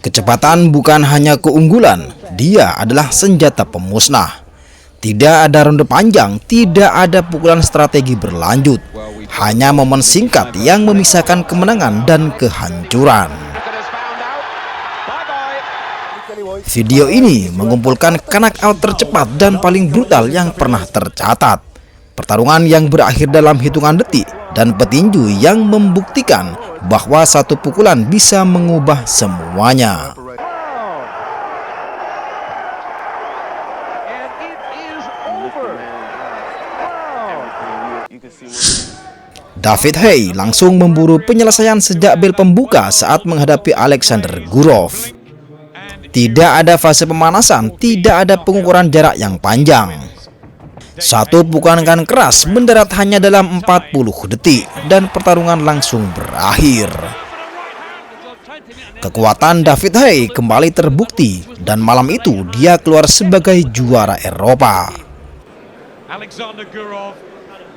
Kecepatan bukan hanya keunggulan, dia adalah senjata pemusnah. Tidak ada ronde panjang, tidak ada pukulan strategi berlanjut. Hanya momen singkat yang memisahkan kemenangan dan kehancuran. Video ini mengumpulkan knockout tercepat dan paling brutal yang pernah tercatat. Pertarungan yang berakhir dalam hitungan detik dan petinju yang membuktikan bahwa satu pukulan bisa mengubah semuanya. David Haye langsung memburu penyelesaian sejak bel pembuka saat menghadapi Alexander Gurov. Tidak ada fase pemanasan, tidak ada pengukuran jarak yang panjang. Satu pukulan kanan keras mendarat hanya dalam 40 detik dan pertarungan langsung berakhir. Kekuatan David Haye kembali terbukti dan malam itu dia keluar sebagai juara Eropa. Alexander Gurov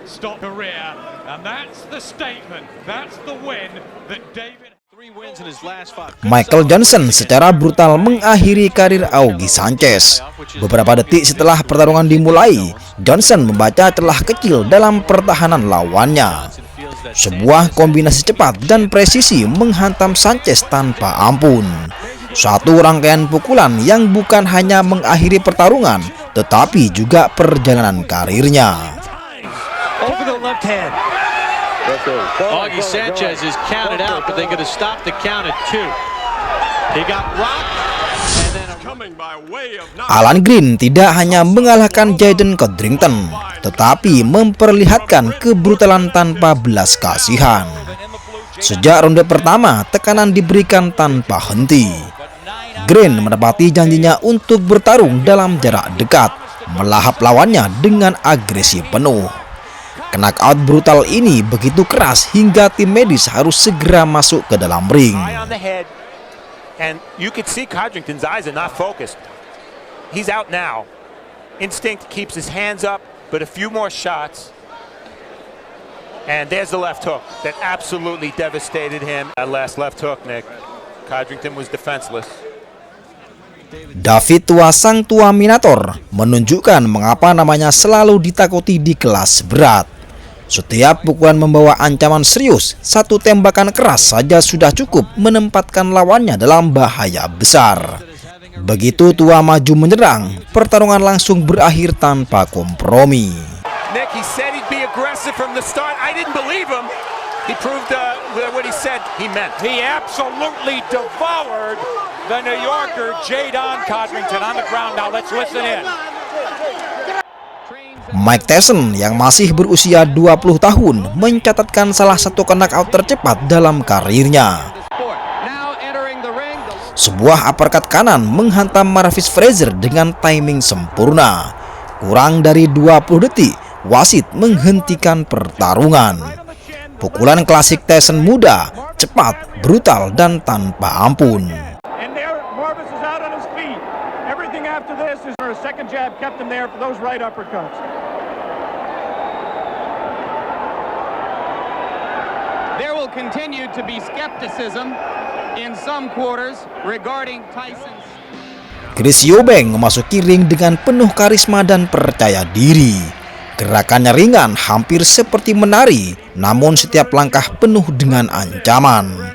stop career, and that's the statement, that's the win that David. Michael Johnson secara brutal mengakhiri karir Augie Sanchez. Beberapa detik setelah pertarungan dimulai, Johnson membaca celah kecil dalam pertahanan lawannya. Sebuah kombinasi cepat dan presisi menghantam Sanchez tanpa ampun. Satu rangkaian pukulan yang bukan hanya mengakhiri pertarungan, tetapi juga perjalanan karirnya. Augie Sanchez is counted out, but they're going to stop the count at 2. He got rocked, and then coming by way of Alan Green tidak hanya mengalahkan Jaden Codrington, tetapi memperlihatkan kebrutalan tanpa belas kasihan. Sejak ronde pertama, tekanan diberikan tanpa henti. Green menepati janjinya untuk bertarung dalam jarak dekat, melahap lawannya dengan agresi penuh. Knockout brutal ini begitu keras hingga tim medis harus segera masuk ke dalam ring. And you could see Codrington's eyes are not focused. He's out now. Instinct keeps his hands up, but a few more shots. And there's the left hook that absolutely devastated him. That last left hook, Nick. Codrington was defenseless. David Tua sang tua Minator menunjukkan mengapa namanya selalu ditakuti di kelas berat. Setiap pukulan membawa ancaman serius, satu tembakan keras saja sudah cukup menempatkan lawannya dalam bahaya besar. Begitu Tua maju menyerang, pertarungan langsung berakhir tanpa kompromi. Nick, he said he'd be aggressive from the start. I didn't believe him. He proved what he said he meant. He absolutely devoured the New Yorker Jaden Codrington on the ground. Now let's listen in. Mike Tyson yang masih berusia 20 tahun mencatatkan salah satu knockout tercepat dalam karirnya. Sebuah uppercut kanan menghantam Marvis Frazier dengan timing sempurna. Kurang dari 20 detik, wasit menghentikan pertarungan. Pukulan klasik Tyson muda, cepat, brutal, dan tanpa ampun. Second jab kept him there for those right uppercuts. There will continue to be skepticism in some quarters regarding Tyson's. Chris Eubank memasuki ring dengan penuh karisma dan percaya diri. Gerakannya ringan, hampir seperti menari, namun setiap langkah penuh dengan ancaman.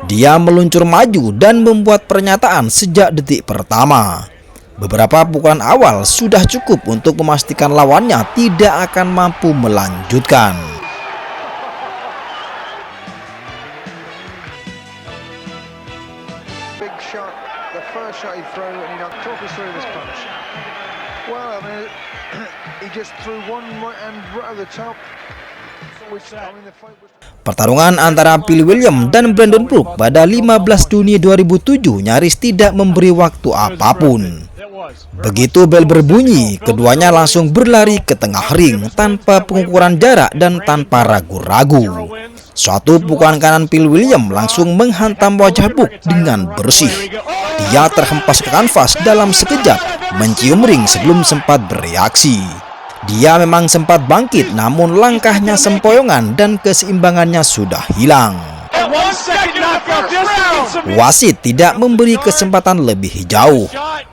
Dia meluncur maju dan membuat pernyataan sejak detik pertama. Beberapa pukulan awal sudah cukup untuk memastikan lawannya tidak akan mampu melanjutkan. Big shot, the first shot he threw, and he talk us through this punch. Well, I mean, he just threw one right hand right over the top. Pertarungan antara Phil William dan Brandon Brook pada 15 Juni 2007 nyaris tidak memberi waktu apapun. Begitu bel berbunyi, keduanya langsung berlari ke tengah ring tanpa pengukuran jarak dan tanpa ragu-ragu. Suatu pukulan kanan Phil William langsung menghantam wajah Brook dengan bersih. Dia terhempas ke kanvas dalam sekejap, mencium ring sebelum sempat bereaksi. Dia memang sempat bangkit, namun langkahnya sempoyongan dan keseimbangannya sudah hilang. Wasit tidak memberi kesempatan lebih jauh.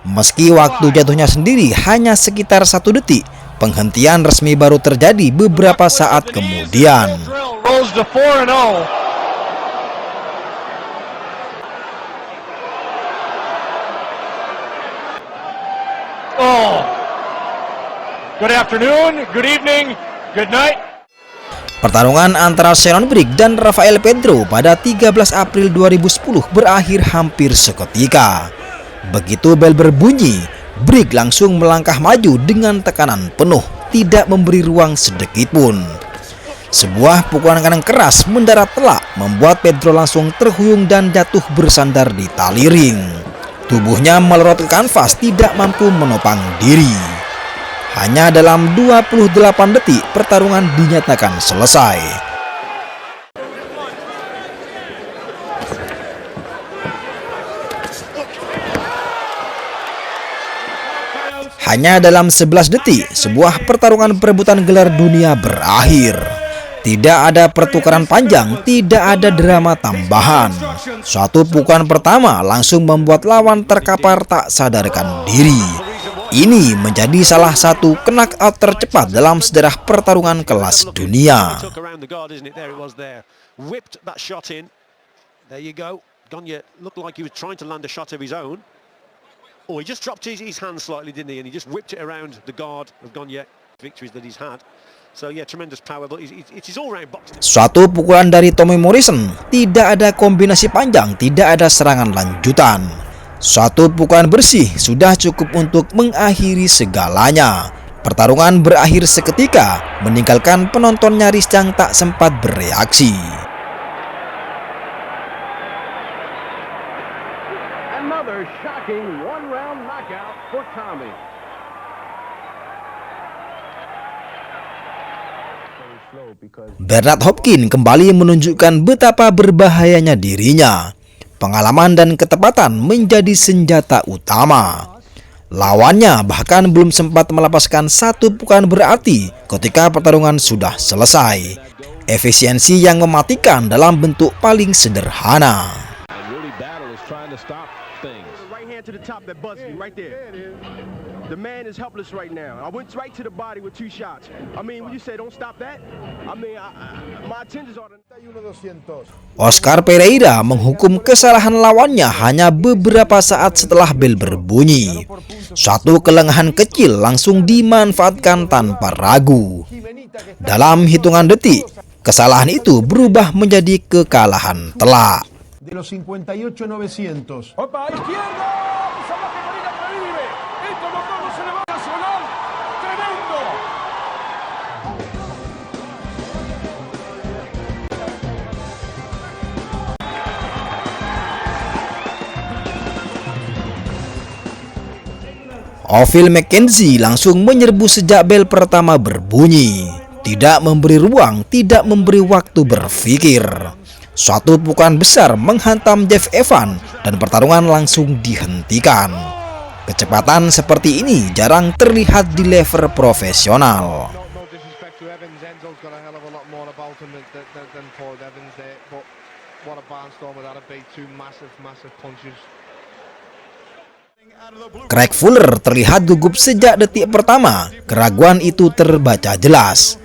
Meski waktu jatuhnya sendiri hanya sekitar 1 detik, penghentian resmi baru terjadi beberapa saat kemudian. Good afternoon, good evening, good night. Pertarungan antara Shannon Briggs dan Rafael Pedro pada 13 April 2010 berakhir hampir seketika. Begitu bel berbunyi, Briggs langsung melangkah maju dengan tekanan penuh, tidak memberi ruang sedikitpun. Sebuah pukulan kanan keras mendarat telak membuat Pedro langsung terhuyung dan jatuh bersandar di tali ring. Tubuhnya melorot ke kanvas, tidak mampu menopang diri. Hanya dalam 28 detik pertarungan dinyatakan selesai. Hanya dalam 11 detik sebuah pertarungan perebutan gelar dunia berakhir. Tidak ada pertukaran panjang, tidak ada drama tambahan. Suatu pukulan pertama langsung membuat lawan terkapar tak sadarkan diri. Ini menjadi salah satu knockout tercepat dalam sejarah pertarungan kelas dunia. Suatu pukulan dari Tommy Morrison, tidak ada kombinasi panjang, tidak ada serangan lanjutan. Suatu pukulan bersih sudah cukup untuk mengakhiri segalanya. Pertarungan berakhir seketika, meninggalkan penonton nyaris yang tak sempat bereaksi. Another shocking one-round knockout for Tommy. Bernard Hopkins kembali menunjukkan betapa berbahayanya dirinya. Pengalaman dan ketepatan menjadi senjata utama. Lawannya bahkan belum sempat melepaskan satu pukulan berarti ketika pertarungan sudah selesai. Efisiensi yang mematikan dalam bentuk paling sederhana. The man is helpless right now. I went right to the body with 2 shots. I mean, when you say don't stop that, I mean, my intentions are... Oscar Pereira menghukum kesalahan lawannya hanya beberapa saat setelah bel berbunyi. Suatu kelengahan kecil langsung dimanfaatkan tanpa ragu. Dalam hitungan detik, kesalahan itu berubah menjadi kekalahan telak. De los 58-900. ¡Opa, izquierda! ¡Salvaje Marina que vive! ¡Esto no todo se le va a Nacional! ¡Tremendo! Ophir McKenzie langsung menyerbu sejak bel pertama berbunyi. Tidak memberi ruang, tidak memberi waktu berpikir. Suatu pukulan besar menghantam Jeff Evans dan pertarungan langsung dihentikan. Kecepatan seperti ini jarang terlihat di level profesional. Craig Fuller terlihat gugup sejak detik pertama. Keraguan itu terbaca jelas.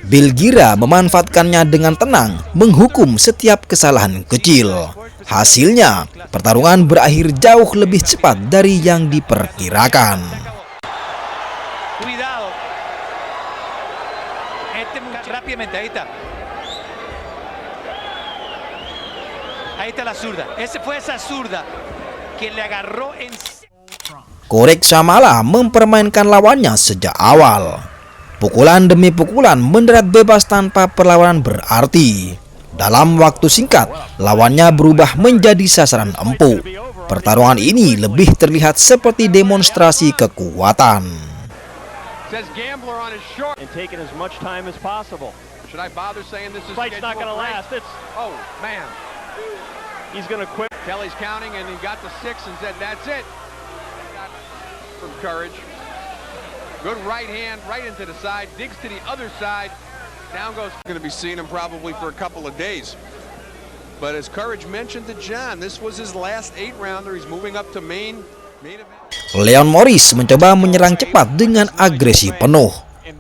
Bill Gira memanfaatkannya dengan tenang, menghukum setiap kesalahan kecil. Hasilnya, pertarungan berakhir jauh lebih cepat dari yang diperkirakan. Cuidado. Rápidamente, ahí está. Ahí está la zurda. Ese fue esa zurda que le agarró en... Corey Shamala mempermainkan lawannya sejak awal. Pukulan demi pukulan mendarat bebas tanpa perlawanan berarti. Dalam waktu singkat, lawannya berubah menjadi sasaran empuk. Pertarungan ini lebih terlihat seperti demonstrasi kekuatan. Good right hand, right into the side, digs to the other side. Down goes. Going to be seeing him probably for a couple of days. But as Courage mentioned to John, this was his last 8-rounder. He's moving up to main event. Leon Morris mencoba menyerang cepat dengan agresi penuh.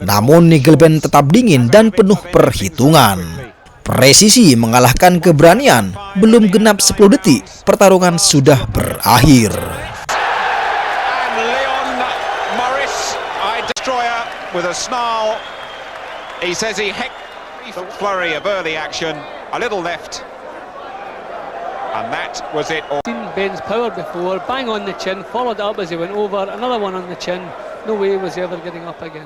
Namun Nigel Benn tetap dingin dan penuh perhitungan. Presisi mengalahkan keberanian. Belum genap 10 detik, pertarungan sudah berakhir. And Leon Morris, destroyer with a snarl. He says he flurry of early action, a little left. And that was it. Seen Benn's power before, bang on the chin, followed up as he went over, another one on the chin. No way was he ever getting up again.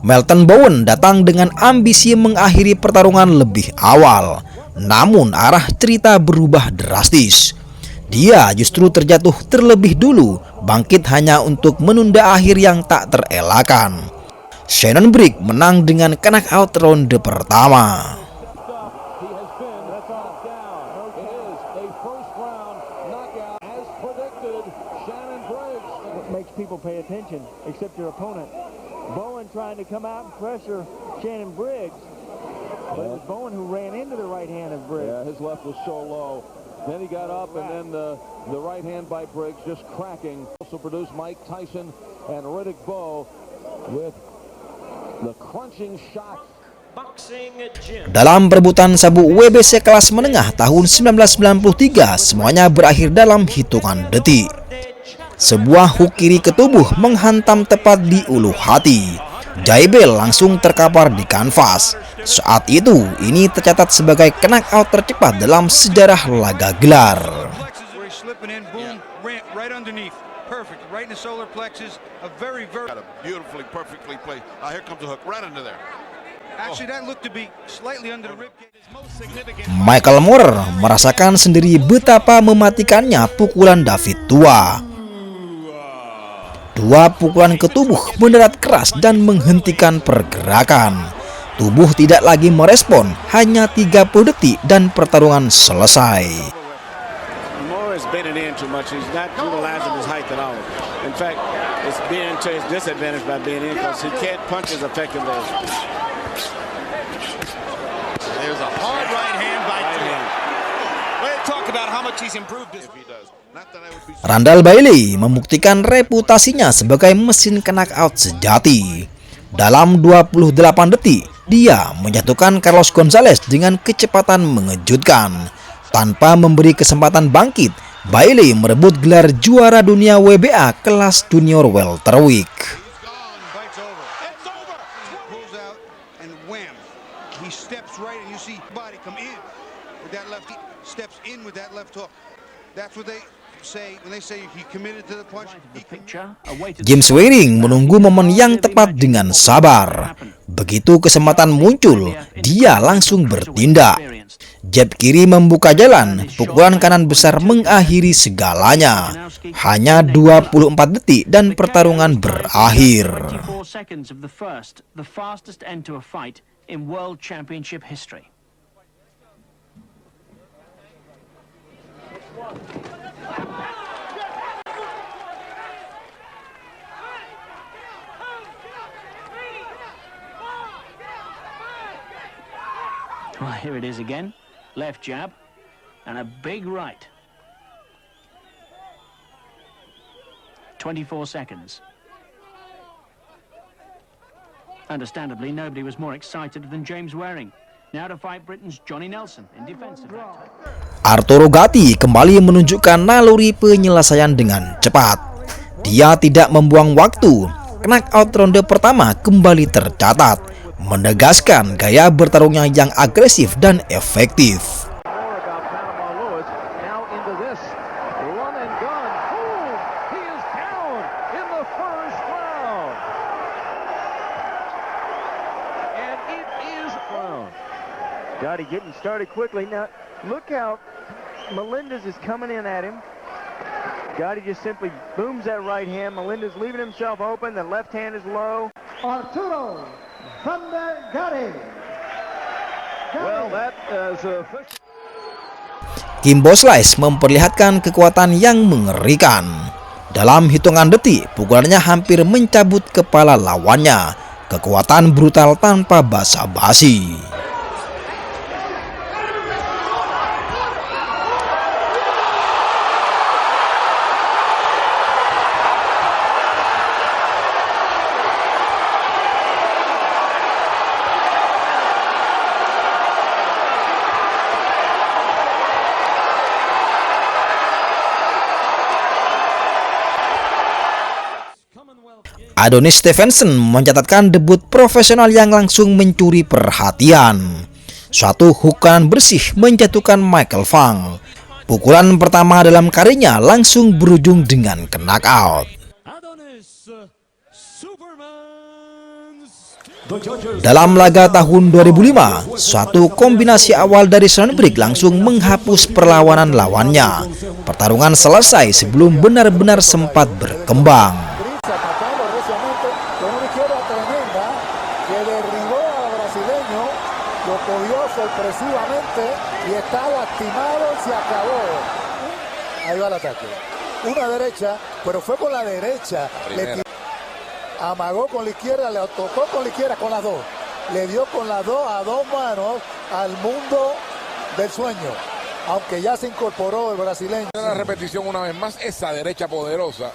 Melton Bowen datang dengan ambisi mengakhiri pertarungan lebih awal. Namun arah cerita berubah drastis. Dia justru terjatuh terlebih dulu, bangkit hanya untuk menunda akhir yang tak terelakkan. Shannon Briggs menang dengan knockout ronde pertama. People pay attention except your opponent. Bowen trying to come out and pressure Shannon Briggs, but it was Bowen who ran into the right hand of Briggs. Yeah, his left was so low. Then he got up, and then the right hand by Briggs just cracking. Also produced Mike Tyson and Riddick Bowe with the crunching shot. Dalam perebutan sabuk WBC kelas menengah tahun 1993, semuanya berakhir dalam hitungan detik. Sebuah hook kiri ke tubuh menghantam tepat di ulu hati. Jaibel langsung terkapar di kanvas. Saat itu, ini tercatat sebagai knockout tercepat dalam sejarah laga gelar. Michael Moorer merasakan sendiri betapa mematikannya pukulan David Tua. Dua pukulan ke tubuh mendarat keras dan menghentikan pergerakan. Tubuh tidak lagi merespon, hanya 30 detik dan pertarungan selesai. Randall Bailey membuktikan reputasinya sebagai mesin knockout sejati. Dalam 28 detik, dia menjatuhkan Carlos Gonzalez dengan kecepatan mengejutkan. Tanpa memberi kesempatan bangkit, Bailey merebut gelar juara dunia WBA kelas junior welterweight. James Waring menunggu momen yang tepat dengan sabar. Begitu kesempatan muncul, dia langsung bertindak. Jab kiri membuka jalan, pukulan kanan besar mengakhiri segalanya. Hanya 24 detik dan pertarungan berakhir. Well, here it is again. Left jab and a big right. 24 seconds. Understandably, nobody was more excited than James Waring. Now to fight Britain's Johnny Nelson in defense of that. Arturo Gatti kembali menunjukkan naluri penyelesaian dengan cepat. Dia tidak membuang waktu. Knockout ronde pertama kembali tercatat, menegaskan gaya bertarungnya yang agresif dan efektif. Gotti getting started quickly. Now, look how Melendez is coming in at him. Gotti just simply booms that right hand. Melendez leaving himself open. The left hand is low. Arturo Thunder Gatti. Well, that is a... Kimbo Slice memperlihatkan kekuatan yang mengerikan. Dalam hitungan detik, pukulannya hampir mencabut kepala lawannya. Kekuatan brutal tanpa basa-basi. Adonis Stevenson mencatatkan debut profesional yang langsung mencuri perhatian. Suatu hook kanan bersih menjatuhkan Michael Fang. Pukulan pertama dalam karirnya langsung berujung dengan knockout. Dalam laga tahun 2005, suatu kombinasi awal dari Sean Briggs langsung menghapus perlawanan lawannya. Pertarungan selesai sebelum benar-benar sempat berkembang. Amagó con la izquierda, le tocó con la izquierda, con las dos. Le dio con las dos a dos manos al mundo del sueño. Aunque ya se incorporó el brasileño. Una repetición una vez más, esa derecha poderosa.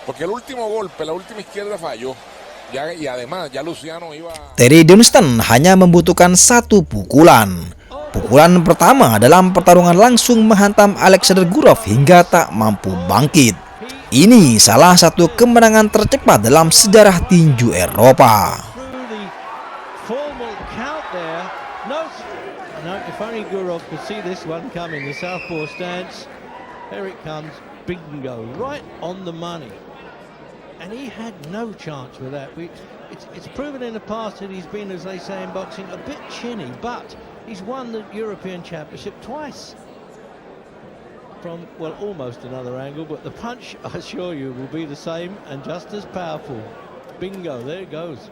Porque el último golpe, la última izquierda falló. Y además ya Luciano iba... Terry Dunstan hanya membutuhkan satu pukulan. Pukulan pertama dalam pertarungan langsung menghantam Alexander Gurov hingga tak mampu bangkit. Ini salah satu kemenangan tercepat dalam sejarah tinju Eropa. No, if only Gurov could see this one coming, the southpaw stance. Here it comes, bingo, right on the money. And he had no chance with that. It's proven in the past that he's been, as they say in boxing, a bit chinny, but he's won the European Championship twice. From, well, almost another angle, but the punch, I assure you, will be the same and just as powerful. Bingo, there it goes.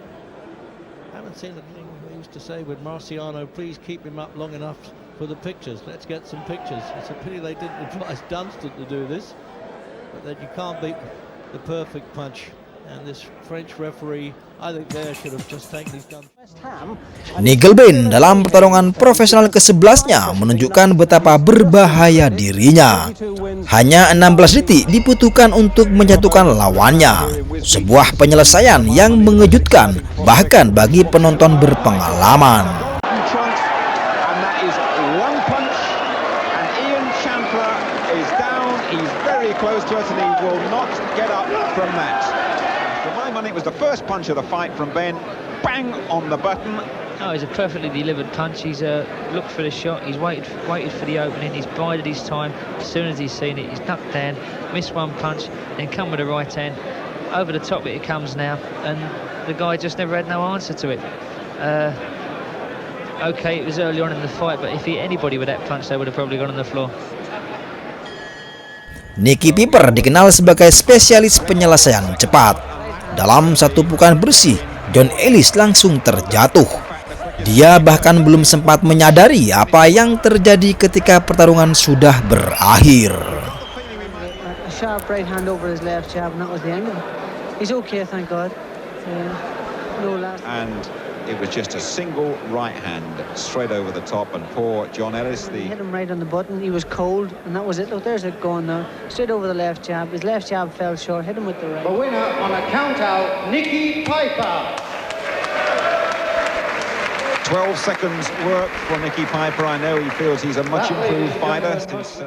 I haven't seen the thing they used to say with Marciano, please keep him up long enough for the pictures. Let's get some pictures. It's a pity they didn't advise Dunstan to do this, but that you can't beat the perfect punch. And this French referee, I think they should have just taken his gun. Nigel Benn dalam pertarungan profesional ke-11-nya menunjukkan betapa berbahaya dirinya. Hanya 16 detik dibutuhkan untuk menjatuhkan lawannya. Sebuah penyelesaian yang mengejutkan bahkan bagi penonton berpengalaman. It was the first punch of the fight from Benn. Bang on the button. Oh, it's a perfectly delivered punch. He's looked for the shot. He's waited for the opening. He's bided his time. As soon as he's seen it, he's ducked down, missed one punch, then come with the right hand. Over the top it comes now, and the guy just never had no answer to it. Okay, it was early on in the fight, but if anybody with that punch, they would have probably gone on the floor. Nicky Piper dikenal sebagai spesialis penyelesaian cepat. Dalam satu pukulan bersih, John Ellis langsung terjatuh. Dia bahkan belum sempat menyadari apa yang terjadi ketika pertarungan sudah berakhir. A sharp right hand over his left jab, and that was the end of it. He's okay, thank God. No last. And it was just a single right hand straight over the top, and poor John Ellis. Hit him right on the button. He was cold, and that was it. Look, there's it going now. Straight over the left jab. His left jab fell short. Hit him with the right. The winner on a count out, Nicky Piper. 12 seconds work for Nicky Piper. I know he feels he's a much improved fighter since...